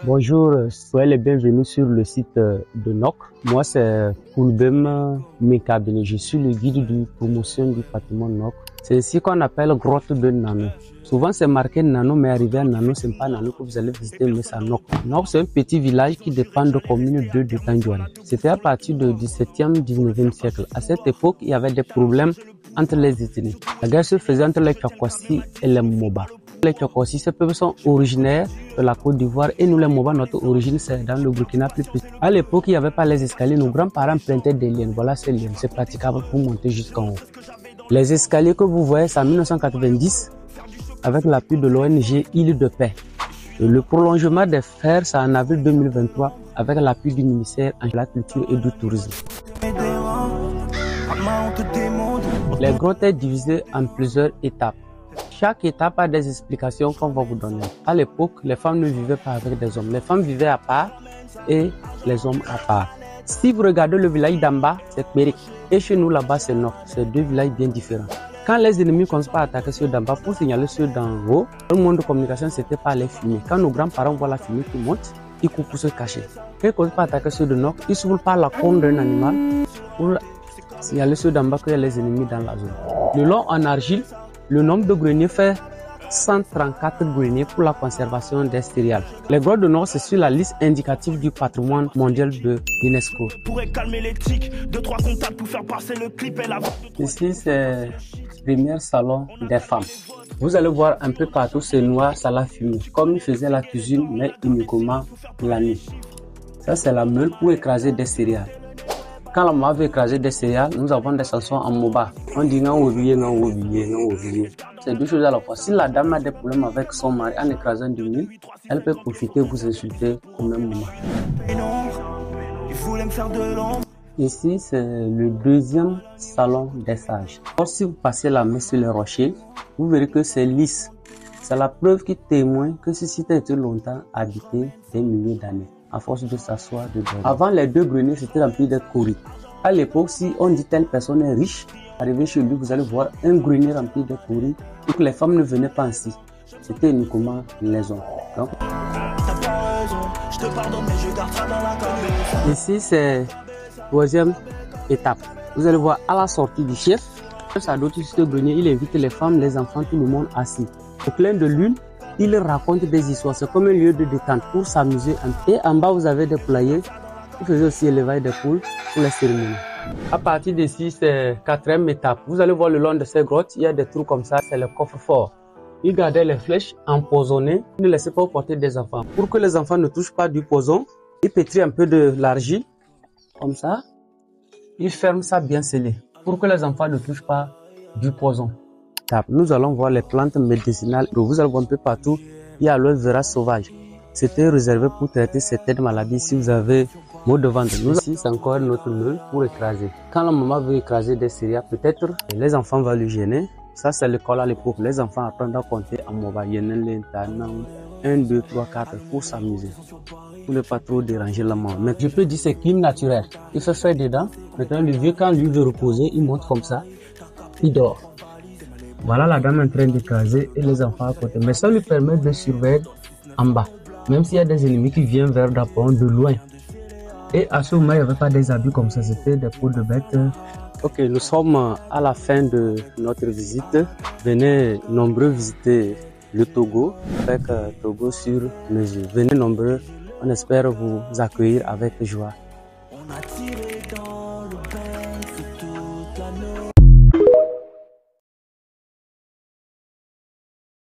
Bonjour, soyez les bienvenus sur le site de NOC. Moi, c'est Koulbem Mekabene. Je suis le guide de promotion du patrimoine NOC. C'est ici qu'on appelle grotte de Nano. Souvent, c'est marqué Nano, mais arrivé à Nano, c'est pas Nano que vous allez visiter, mais c'est NOC. NOC, c'est un petit village qui dépend de la commune de Tanjouane. C'était à partir du 17e, 19e siècle. À cette époque, il y avait des problèmes entre les ethnies. La guerre se faisait entre les Tchakwassi et les Moba. Les Tchakwassi, ces peuples sont originaires de la Côte d'Ivoire et nous les Moba, notre origine c'est dans le Burkina plus petit. À l'époque, il n'y avait pas les escaliers, nos grands-parents plantaient des liens. Voilà ces liens, c'est praticable pour monter jusqu'en haut. Les escaliers que vous voyez, c'est en 1990 avec l'appui de l'ONG Île de Paix. Et le prolongement des fers, c'est en avril 2023 avec l'appui du ministère de la Culture et du Tourisme. Les grottes sont divisées en plusieurs étapes. Chaque étape a des explications qu'on va vous donner. À l'époque, les femmes ne vivaient pas avec des hommes. Les femmes vivaient à part et les hommes à part. Si vous regardez le village d'en bas, c'est Périk. Et chez nous, là-bas, c'est Nord. C'est deux villages bien différents. Quand les ennemis commencent à attaquer ceux d'en bas pour signaler ceux d'en haut, le monde de communication, c'était pas les fumer. Quand nos grands-parents voient la fumée qui monte, ils courent pour se cacher. Quand ils commencent à attaquer ceux de Nord, ils s'ouvrent par la corne d'un animal pour signaler ceux d'en bas qu'il y a les ennemis dans la zone. Le long en argile, le nombre de greniers fait 134 greniers pour la conservation des céréales. Les grottes de Nord, c'est sur la liste indicative du patrimoine mondial de l'UNESCO. Ici, c'est le premier salon des femmes. Vous allez voir un peu partout, c'est noir, ça l'a fumé. Comme ils faisaient la cuisine, mais uniquement la nuit. Ça, c'est la meule pour écraser des céréales. Quand la maman veut écraser des céréales, nous avons des chansons en Moba. On dit c'est deux choses à la fois. Si la dame a des problèmes avec son mari en écrasant du mille, elle peut profiter vous insulter au même moment. Ici, c'est le deuxième salon des sages. Alors, si vous passez la main sur les rochers, vous verrez que c'est lisse. C'est la preuve qui témoigne que ce site a été longtemps habité des milliers d'années. À force de s'asseoir, de dormir. Avant, les deux greniers, c'était rempli de coris. À l'époque, si on dit telle personne est riche, arrivé chez lui, vous allez voir un grenier rempli de coris. Et que les femmes ne venaient pas ainsi. C'était uniquement les hommes. Donc, ici, c'est la troisième étape. Vous allez voir à la sortie du chef, ça doit ce grenier, il invite les femmes, les enfants, tout le monde assis. Au plein de lune, il raconte des histoires. C'est comme un lieu de détente pour s'amuser. Et en bas, vous avez des poulaillers. Vous faisiez aussi élevage des poules pour les cérémonies. À partir d'ici, c'est la quatrième étape. Vous allez voir le long de ces grottes, il y a des trous comme ça, c'est le coffre-fort. Ils gardaient les flèches empoisonnées. Ils ne laissaient pas porter des enfants. Pour que les enfants ne touchent pas du poison, ils pétrissent un peu de l'argile, comme ça. Ils ferment ça bien scellé, pour que les enfants ne touchent pas du poison. Nous allons voir les plantes médicinales. Vous allez voir un peu partout, il y a l'aloe vera sauvage. C'était réservé pour traiter certaines maladies si vous avez maux de ventre. Nous, ici, c'est encore notre meule pour écraser. Quand la maman veut écraser des céréales, peut-être les enfants vont lui gêner. Ça, c'est l'école à l'époque. Les enfants apprennent à compter en mobile. 1, 2, 3, 4 pour s'amuser. Pour ne pas trop déranger la maman. Mais je peux dire c'est clim naturel. Il fait faire dedans. Maintenant, le vieux, quand lui veut reposer, il monte comme ça. Il dort. Voilà la dame en train d'écraser et les enfants à côté. Mais ça lui permet de surveiller en bas. Même s'il y a des ennemis qui viennent vers Dapon de loin. Et à ce moment, il n'y avait pas des habits comme ça. C'était des peaux de bêtes. Ok, nous sommes à la fin de notre visite. Venez nombreux visiter le Togo avec Togo sur mesure. Venez nombreux. On espère vous accueillir avec joie. On a tiré dans